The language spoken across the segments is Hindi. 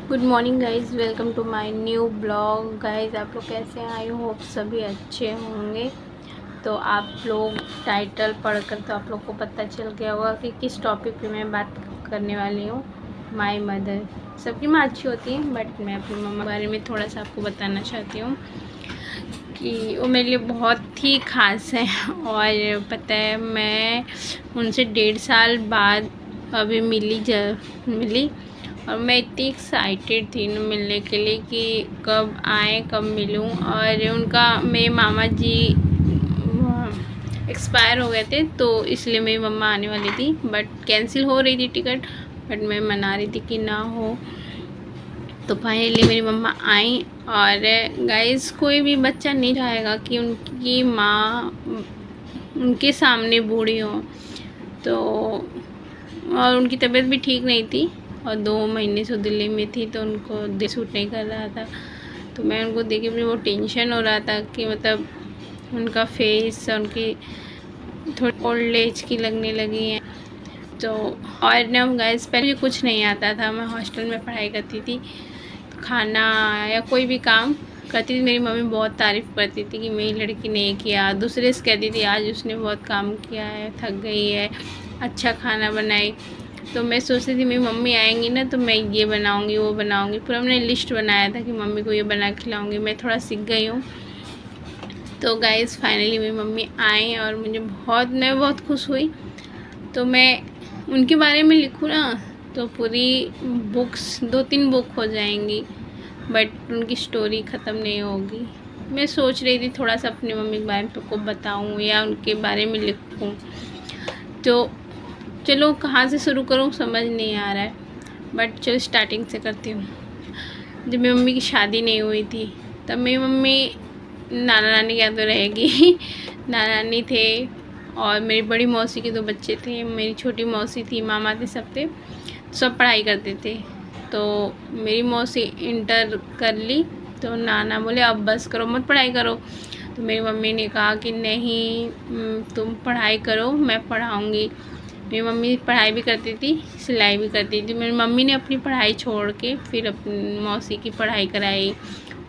Good morning guys, welcome to my new blog. Guys आप लोग कैसे हैं? आई होप सभी अच्छे होंगे। तो आप लोग टाइटल पढ़कर तो आप लोग को पता चल गया होगा कि किस टॉपिक पे मैं बात करने वाली हूँ। My mother. सबकी माँ अच्छी होती है, बट मैं अपनी मम्मा के बारे में थोड़ा सा आपको बताना चाहती हूँ कि वो मेरे लिए बहुत ही ख़ास है। और पता है, मैं उनसे 1.5 साल बाद अभी मिली। और मैं इतनी एक्साइटेड थी न मिलने के लिए कि कब आए कब मिलूं। और उनका मेरे मामा जी एक्सपायर हो गए थे, तो इसलिए मेरी मम्मा आने वाली थी, बट कैंसिल हो रही थी टिकट। बट मैं मना रही थी कि ना हो। तो फाइनली मेरी मम्मा आई। और गाइस, कोई भी बच्चा नहीं चाहेगा कि उनकी माँ उनके सामने बूढ़ी हो। तो और उनकी तबीयत भी ठीक नहीं थी, और 2 महीने से दिल्ली में थी, तो उनको दिल सूट नहीं कर रहा था। तो मैं उनको देख के मुझे वो टेंशन हो रहा था कि मतलब उनका फेस, उनकी थोड़ी ओल्ड एज की लगने लगी हैं। तो और ना गाइस, पहले मुझे कुछ नहीं आता था। मैं हॉस्टल में पढ़ाई करती थी, तो खाना या कोई भी काम करती थी, मेरी मम्मी बहुत तारीफ़ करती थी कि मेरी लड़की ने ये किया। दूसरे से कहती थी आज उसने बहुत काम किया है, थक गई है, अच्छा खाना बनाई। तो मैं सोचती थी मेरी मम्मी आएंगी ना, तो मैं ये बनाऊंगी वो बनाऊंगी। पूरा मैंने लिस्ट बनाया था कि मम्मी को ये बना के खिलाऊंगी। मैं थोड़ा सीख गई हूँ। तो गाइस फाइनली मेरी मम्मी आई और मैं बहुत खुश हुई। तो मैं उनके बारे में लिखूँ ना, तो पूरी बुक्स 2-3 बुक हो जाएंगी, बट उनकी स्टोरी ख़त्म नहीं होगी। मैं सोच रही थी थोड़ा सा अपनी मम्मी के बारे में को बताऊँ या उनके बारे में लिखूँ। तो चलो कहाँ से शुरू करूँ समझ नहीं आ रहा है, बट चलो स्टार्टिंग से करती हूँ। जब मेरी मम्मी की शादी नहीं हुई थी, तब मेरी मम्मी नाना नानी क्या तो रहेगी नाना नानी थे, और मेरी बड़ी मौसी के 2 बच्चे थे, मेरी छोटी मौसी थी, मामा थे, सब थे। सब पढ़ाई करते थे। तो मेरी मौसी इंटर कर ली, तो नाना बोले अब बस करो, मत पढ़ाई करो। तो मेरी मम्मी ने कहा कि नहीं, तुम पढ़ाई करो, मैं पढ़ाऊँगी। मेरी मम्मी पढ़ाई भी करती थी, सिलाई भी करती थी। मेरी मम्मी ने अपनी पढ़ाई छोड़ के फिर अपनी मौसी की पढ़ाई कराई।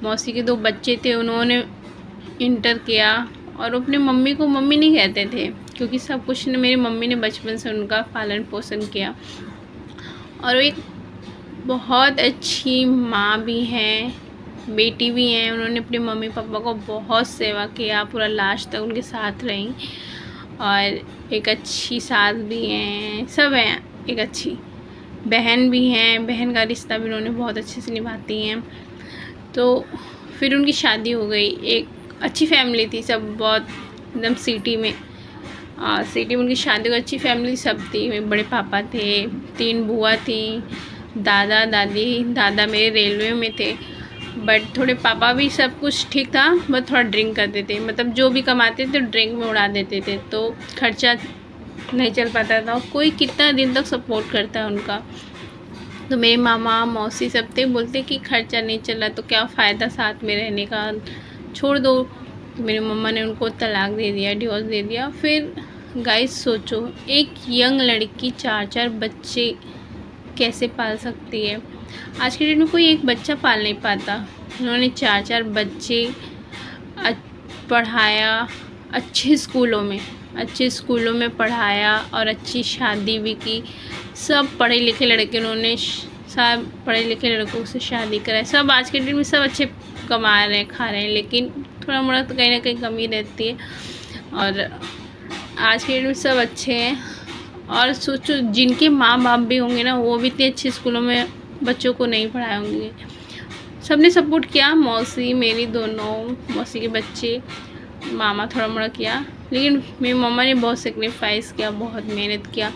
मौसी के 2 बच्चे थे, उन्होंने इंटर किया। और अपनी मम्मी को मम्मी नहीं कहते थे, क्योंकि सब कुछ ने मेरी मम्मी ने बचपन से उनका पालन पोषण किया। और वो एक बहुत अच्छी माँ भी हैं, बेटी भी हैं। उन्होंने अपने मम्मी पापा को बहुत सेवा किया, पूरा लास्ट तक उनके साथ रहीं। और एक अच्छी सास भी हैं, सब हैं। एक अच्छी बहन भी हैं, बहन का रिश्ता भी उन्होंने बहुत अच्छे से निभाती हैं। तो फिर उनकी शादी हो गई। एक अच्छी फैमिली थी, सब बहुत एकदम सिटी में उनकी शादी को अच्छी फैमिली सब थी। मेरे बड़े पापा थे, 3 बुआ थी, दादा दादी। दादा मेरे रेलवे में थे, बट थोड़े पापा भी सब कुछ ठीक था, बट थोड़ा ड्रिंक करते थे। मतलब जो भी कमाते थे ड्रिंक में उड़ा देते थे, तो खर्चा नहीं चल पाता था। कोई कितना दिन तक सपोर्ट करता है उनका। तो मेरे मामा मौसी सब थे, बोलते कि खर्चा नहीं चला तो क्या फ़ायदा साथ में रहने का, छोड़ दो। तो मेरी मम्मा ने उनको तलाक दे दिया, डिवोर्स दे दिया। फिर गाइस सोचो, एक यंग लड़की 4-4 बच्चे कैसे पाल सकती है? आज के डेट में कोई एक बच्चा पाल नहीं पाता। उन्होंने 4-4 बच्चे पढ़ाया, अच्छे स्कूलों में पढ़ाया, और अच्छी शादी भी की। सब पढ़े लिखे लड़के, उन्होंने सब पढ़े लिखे लड़कों से शादी कराई। सब आज के डेट में सब अच्छे कमा रहे हैं, खा रहे हैं, लेकिन थोड़ा मोड़ा तो कहीं ना कहीं कमी रहती है। और आज के डेट में सब अच्छे हैं। और सोचो, जिनके माँ बाप भी होंगे ना, वो भी इतने अच्छे स्कूलों में बच्चों को नहीं पढ़ाए होंगे। सबने सपोर्ट किया, मौसी मेरी दोनों मौसी के बच्चे, मामा थोड़ा मोड़ा किया, लेकिन मेरी मम्मा ने बहुत सेक्रीफाइस किया, बहुत मेहनत किया।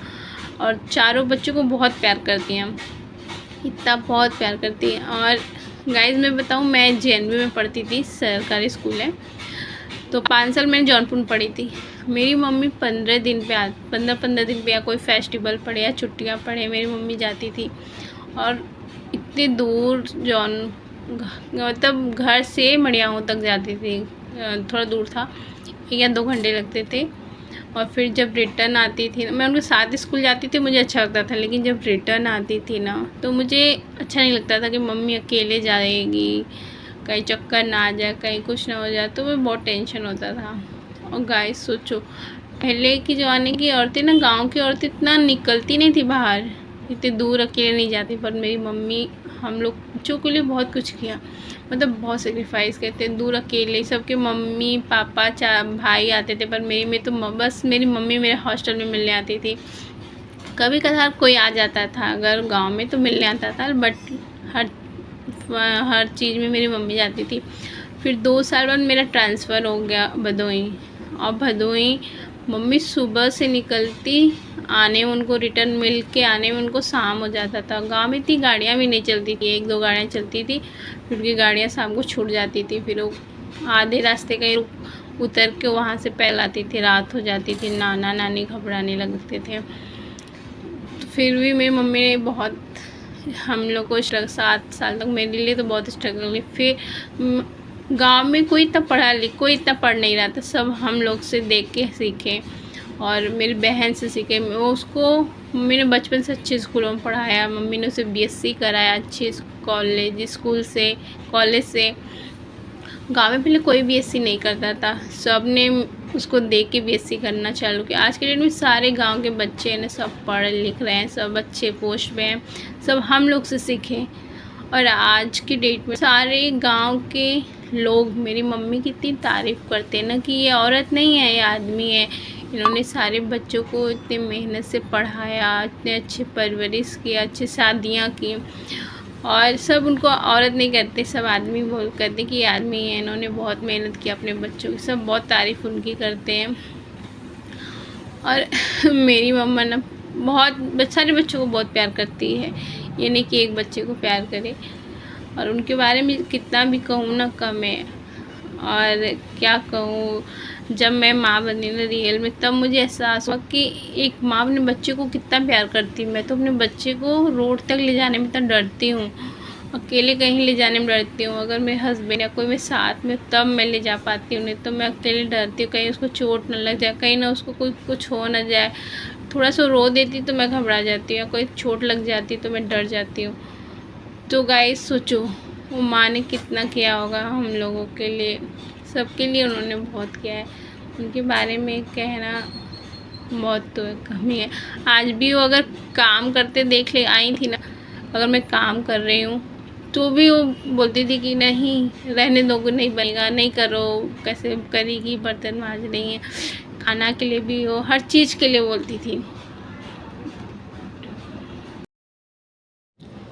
और चारों बच्चों को बहुत प्यार करती हैं, इतना बहुत प्यार करती हैं। और गाइस मैं बताऊं, मैं JNV में पढ़ती थी, सरकारी स्कूल है। तो 5 साल मैंने जौनपुर में पढ़ी थी। मेरी मम्मी 15 दिन पे 15 दिन पे, या कोई फेस्टिवल पड़े या छुट्टियां पड़े, मेरी मम्मी जाती थी। और इतने दूर मतलब घर से मड़ियाओं तक जाती थी। थोड़ा दूर था, 1 या 2 घंटे लगते थे। और फिर जब रिटर्न आती थी, मैं उनके साथ स्कूल जाती थी, मुझे अच्छा लगता था, लेकिन जब रिटर्न आती थी ना तो मुझे अच्छा नहीं लगता था कि मम्मी अकेले जाएगी, कहीं चक्कर ना आ जाए, कहीं कुछ ना हो जाए, तो मैं बहुत टेंशन होता था। और गाइस सोचो, पहले की ज़माने की औरतें ना, गांव की औरतें इतना निकलती नहीं थी बाहर, इतने दूर अकेले नहीं जाती, पर मेरी मम्मी हम लोग बच्चों के लिए बहुत कुछ किया, मतलब बहुत सेक्रीफाइस करते, दूर अकेले, सबके मम्मी पापा भाई आते थे, पर मेरी में तो बस मेरी मम्मी मेरे हॉस्टल में मिलने आती थी। कभी कभार कोई आ जाता था अगर गांव में तो मिलने आता था, बट हर हर चीज़ में मेरी मम्मी जाती थी। फिर 2 साल बाद मेरा ट्रांसफ़र हो गया भदोई, और भदोई मम्मी सुबह से निकलती, आने में उनको रिटर्न मिल के आने में उनको शाम हो जाता था। गांव में इतनी गाड़ियाँ भी नहीं चलती थी, 1-2 गाड़ियाँ चलती थी, फिर उनकी गाड़ियाँ शाम को छूट जाती थी, फिर वो आधे रास्ते कहीं उतर के वहाँ से पहल आती थी, रात हो जाती थी, नाना नानी घबराने लगते थे। तो फिर भी मेरी मम्मी ने बहुत हम लोग को 7 साल तक मेरे लिए तो बहुत स्ट्रगल हुई। फिर गांव में कोई इतना पढ़ नहीं रहा था, सब हम लोग से देख के सीखे, और मेरी बहन से सीखे। वो उसको मम्मी ने बचपन से अच्छे स्कूलों में पढ़ाया, मम्मी ने उसे बीएससी कराया अच्छे कॉलेज से। गांव में पहले कोई बीएससी नहीं करता था, सब ने उसको देख के बीएससी करना चालू किया। आज के डेट में सारे गांव के बच्चे हैं, सब पढ़ लिख रहे हैं, सब अच्छे पोस्ट पे हैं, सब हम लोग से सीखे। और आज की डेट में सारे गांव के लोग मेरी मम्मी की इतनी तारीफ़ करते हैं ना कि ये औरत नहीं है, ये आदमी है। इन्होंने सारे बच्चों को इतने मेहनत से पढ़ाया, इतने अच्छे परवरिश किया, अच्छी शादियाँ की, और सब उनको औरत नहीं कहते, सब आदमी बोल करते कि ये आदमी है, इन्होंने बहुत मेहनत की अपने बच्चों की, सब बहुत तारीफ़ उनकी करते हैं। और मेरी मम्मा ना बहुत सारे बच्चों को बहुत प्यार करती है, ये नहीं कि एक बच्चे को प्यार करे, और उनके बारे में कितना भी कहूँ ना कम है। और क्या कहूँ, जब मैं माँ बनी ना रियल में, तब मुझे एहसास हुआ कि एक माँ अपने बच्चे को कितना प्यार करती है। मैं तो अपने बच्चे को रोड तक ले जाने में इतना डरती हूँ, अकेले कहीं ले जाने में डरती हूँ। अगर मेरे हस्बैंड या कोई मेरे साथ में तब मैं ले जा पाती हूँ, नहीं तो मैं अकेले डरती हूँ, कहीं उसको चोट न लग जाए, कहीं ना उसको कोई कुछ हो न जाए। थोड़ा सा रो देती तो मैं घबरा जाती हूँ, या कोई चोट लग जाती तो मैं डर जाती हूँ। तो गाइस सोचो, वो माँ ने कितना किया होगा हम लोगों के लिए, सबके लिए उन्होंने बहुत किया है। उनके बारे में कहना बहुत तो कमी है। आज भी वो अगर काम करते देख ले आई थी ना, अगर मैं काम कर रही हूँ तो भी वो बोलती थी कि नहीं रहने दो, नहीं बनेगा, नहीं करो, कैसे करेगी, बर्तन मांज रही है। खाना के लिए भी वो हर चीज़ के लिए बोलती थी।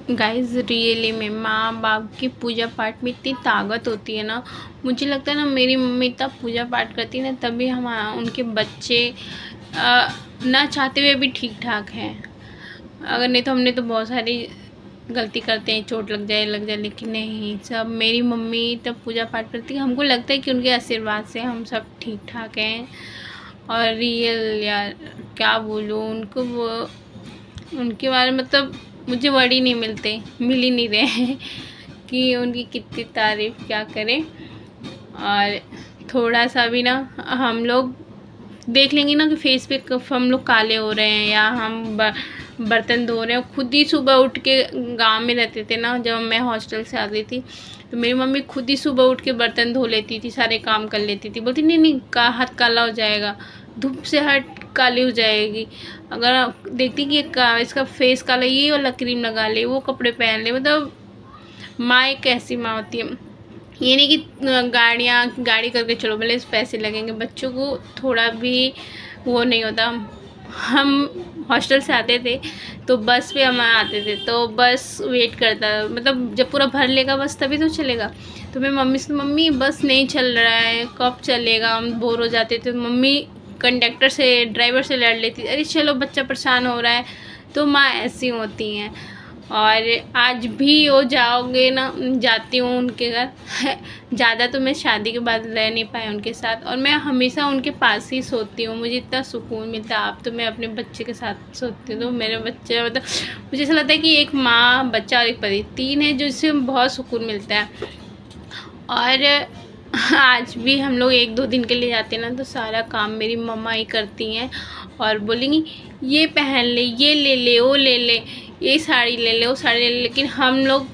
गाइस रियली में माँ बाप की पूजा पाठ में इतनी ताकत होती है ना, मुझे लगता है ना मेरी मम्मी तब पूजा पाठ करती है ना, तभी हम उनके बच्चे ना चाहते हुए भी ठीक ठाक हैं। अगर नहीं तो हमने तो बहुत सारी गलती करते हैं, चोट लग जाए, लेकिन नहीं, सब मेरी मम्मी तब पूजा पाठ करती है, हमको लगता है कि उनके आशीर्वाद से हम सब ठीक ठाक हैं। और रियल यार क्या बोलूँ उनको, वो उनके बारे में मतलब मुझे वर्ड ही नहीं मिल ही नहीं रहे हैं कि उनकी कितनी तारीफ़ क्या करें। और थोड़ा सा भी ना हम लोग देख लेंगे ना कि फेस पे हम लोग काले हो रहे हैं, या हम बर्तन धो रहे हैं, खुद ही सुबह उठ के, गांव में रहते थे ना जब मैं हॉस्टल से आती थी, तो मेरी मम्मी खुद ही सुबह उठ के बर्तन धो लेती थी, सारे काम कर लेती थी, बोलती नहीं नहीं हाथ काला हो जाएगा, धूप से हाथ काली हो जाएगी। अगर देखती कि इसका फेस काला, ये वाला क्रीम लगा ले, वो कपड़े पहन ले। मतलब माँ एक ऐसी माँ होती है, ये नहीं कि गाड़ी करके चलो भले पैसे लगेंगे, बच्चों को थोड़ा भी वो नहीं होता। हम हॉस्टल से आते थे तो बस पे हम आते थे, तो बस वेट करता, मतलब जब पूरा भर लेगा बस तभी तो चलेगा। तो मैं मम्मी से, मम्मी बस नहीं चल रहा है, कब चलेगा, हम बोर हो जाते थे। मम्मी कंडक्टर से, ड्राइवर से लड़ लेती, अरे चलो बच्चा परेशान हो रहा है। तो माँ ऐसी होती हैं। और आज भी वो जाओगे ना, जाती हूँ उनके घर ज़्यादा, तो मैं शादी के बाद रह नहीं पाई उनके साथ, और मैं हमेशा उनके पास ही सोती हूँ, मुझे इतना सुकून मिलता है। अब तो मैं अपने बच्चे के साथ सोती हूँ, तो मेरे बच्चे मतलब मुझे ऐसा लगता है कि एक माँ, बच्चा और एक पति, 3 है, जो इससे बहुत सुकून मिलता है। और आज भी हम लोग 1-2 दिन के लिए जाते हैं ना, तो सारा काम मेरी मम्मा ही करती हैं और बोलेंगी ये पहन ले, ये ले ले, वो ले ले, ये साड़ी ले ले, वो साड़ी ले ले। लेकिन हम लोग,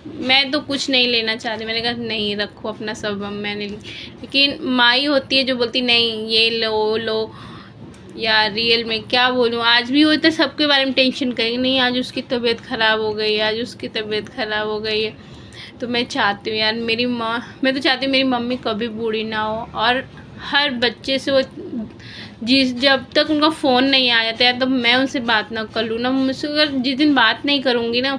मैं तो कुछ नहीं लेना चाहती। मैंने कहा नहीं, रखो अपना सब, मैंने ली। लेकिन माँ ही होती है जो बोलती नहीं ये लो, वो लो। यार रियल में क्या बोलूँ, आज भी वो तो सबके बारे में टेंशन करेंगे, नहीं आज उसकी तबीयत ख़राब हो गई, आज उसकी तबीयत ख़राब हो गई है। तो मैं चाहती हूँ यार मैं तो चाहती हूँ मेरी मम्मी कभी बूढ़ी ना हो, और हर बच्चे से वो जब तक उनका फ़ोन नहीं आ जाता है तब मैं उनसे बात ना कर लूँ ना। मुझसे अगर जिस दिन बात नहीं करूँगी ना,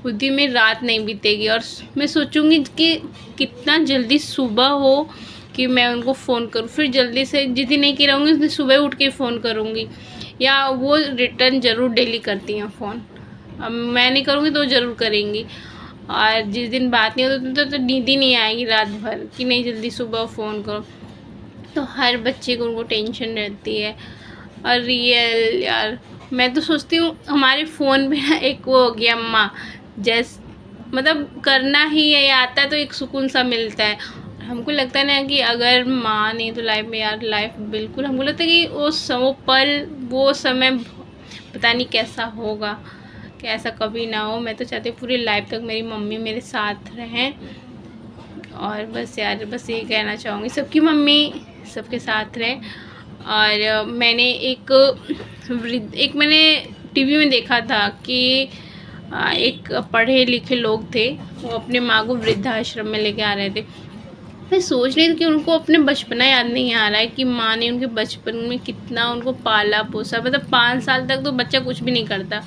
उस दिन मेरी रात नहीं बीतेगी, और मैं सोचूँगी कि कितना जल्दी सुबह हो कि मैं उनको फ़ोन करूँ। फिर जल्दी से जिस दिन नहीं की रहूँगी उस दिन सुबह उठ के फ़ोन करूँगी, या वो रिटर्न ज़रूर डेली करती हैं फ़ोन। अब मैं नहीं करूँगी तो ज़रूर करेंगी। और जिस दिन बात नहीं होती तो नींद ही नहीं आएगी रात भर कि नहीं जल्दी सुबह फ़ोन करो। तो हर बच्चे को उनको टेंशन रहती है। और रियल यार मैं तो सोचती हूँ हमारे फ़ोन में ना एक वो हो गया माँ, मतलब करना ही है, आता है तो एक सुकून सा मिलता है। हमको लगता है ना कि अगर माँ नहीं तो लाइफ में यार लाइफ बिल्कुल, हमको लगता है कि वो पल, वो समय पता नहीं कैसा होगा, कि ऐसा कभी ना हो। मैं तो चाहती हूँ पूरी लाइफ तक मेरी मम्मी मेरे साथ रहें। और बस यार बस यही कहना चाहूँगी, सबकी मम्मी सबके साथ रहे। और मैंने एक मैंने टीवी में देखा था कि एक पढ़े लिखे लोग थे, वो अपने माँ को वृद्धाश्रम में लेके आ रहे थे। मैं सोच रही थी कि उनको अपने बचपना याद नहीं आ रहा है कि माँ ने उनके बचपन में कितना उनको पाला पोसा। मतलब 5 साल तक तो बच्चा कुछ भी नहीं करता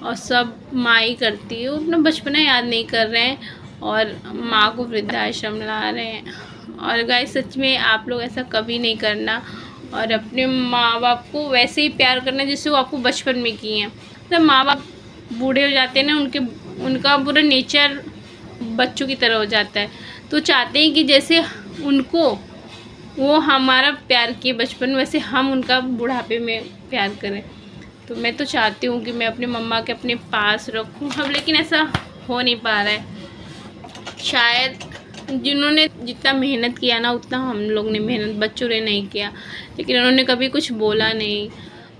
और सब माँ ही करती है। वो अपना बचपना याद नहीं कर रहे हैं और माँ को वृद्धाश्रम ला रहे हैं। और गाइस सच में आप लोग ऐसा कभी नहीं करना, और अपने माँ बाप को वैसे ही प्यार करना जैसे वो आपको बचपन में किए हैं। मतलब माँ बाप बूढ़े हो जाते हैं ना, उनका पूरा नेचर बच्चों की तरह हो जाता है, तो चाहते हैं कि जैसे उनको वो हमारा प्यार किए बचपन में, वैसे हम उनका बुढ़ापे में प्यार करें। तो मैं तो चाहती हूँ कि मैं अपने मम्मा के अपने पास रखूँ अब, लेकिन ऐसा हो नहीं पा रहा है। शायद जिन्होंने जितना मेहनत किया ना उतना हम लोग ने मेहनत बच्चों ने नहीं किया, लेकिन उन्होंने कभी कुछ बोला नहीं।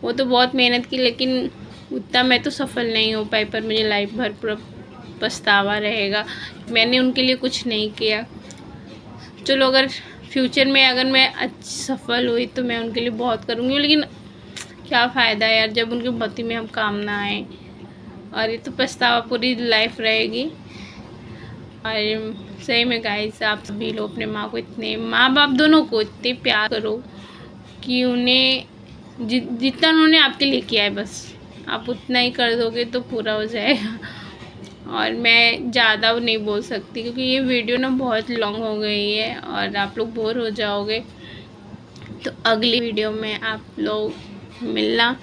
वो तो बहुत मेहनत की, लेकिन उतना मैं तो सफल नहीं हो पाई, पर मुझे लाइफ भर पूरा पछतावा रहेगा, मैंने उनके लिए कुछ नहीं किया। चलो अगर फ्यूचर में अगर मैं सफल हुई तो मैं उनके लिए बहुत करूँगी, लेकिन क्या फ़ायदा यार जब उनकी भक्ति में हम काम ना आए। और ये तो पछतावा पूरी लाइफ रहेगी। और सही में गाइस आप सभी लोग अपने माँ को इतने, माँ बाप दोनों को इतने प्यार करो कि उन्हें जितना उन्होंने आपके लिए किया है बस आप उतना ही कर दोगे तो पूरा हो जाएगा। और मैं ज़्यादा नहीं बोल सकती क्योंकि ये वीडियो ना बहुत लॉन्ग हो गई है और आप लोग बोर हो जाओगे। तो अगली वीडियो में आप लोग मिलना।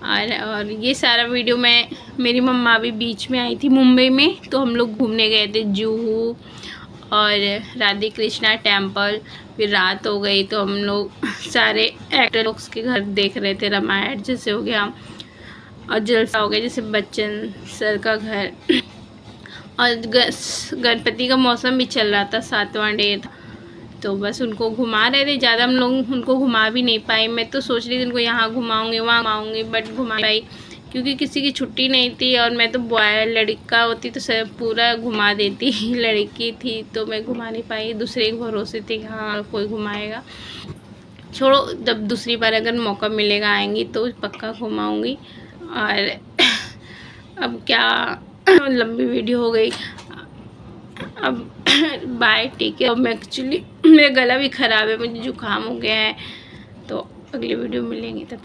और ये सारा वीडियो मेरी मम्मा भी बीच में आई थी मुंबई में, तो हम लोग घूमने गए थे जूहू और राधे कृष्णा टेम्पल। फिर रात हो गई तो हम लोग सारे एक्टर लोग के घर देख रहे थे। रामायण जैसे हो गया और जलसा हो गया जैसे बच्चन सर का घर। और गणपति का मौसम भी चल रहा था, 7वां डे था, तो बस उनको घुमा रहे थे। ज़्यादा हम लोग उनको घुमा भी नहीं पाए। मैं तो सोच रही थी उनको यहाँ घुमाऊँगी वहाँ घुमाऊँगी, बट घुमा पाई क्योंकि किसी की छुट्टी नहीं थी। और मैं तो लड़का होती तो सब पूरा घुमा देती, लड़की थी तो मैं घुमा नहीं पाई। दूसरे के भरोसे थी हाँ कोई घुमाएगा। छोड़ो, जब दूसरी बार अगर मौका मिलेगा आएंगी तो पक्का घुमाऊँगी। और अब क्या लंबी वीडियो हो गई, अब बाय ठीक है। अब मैं एक्चुअली मेरा गला भी ख़राब है, मुझे जुकाम हो गया है, तो अगली वीडियो मिलेंगे तब।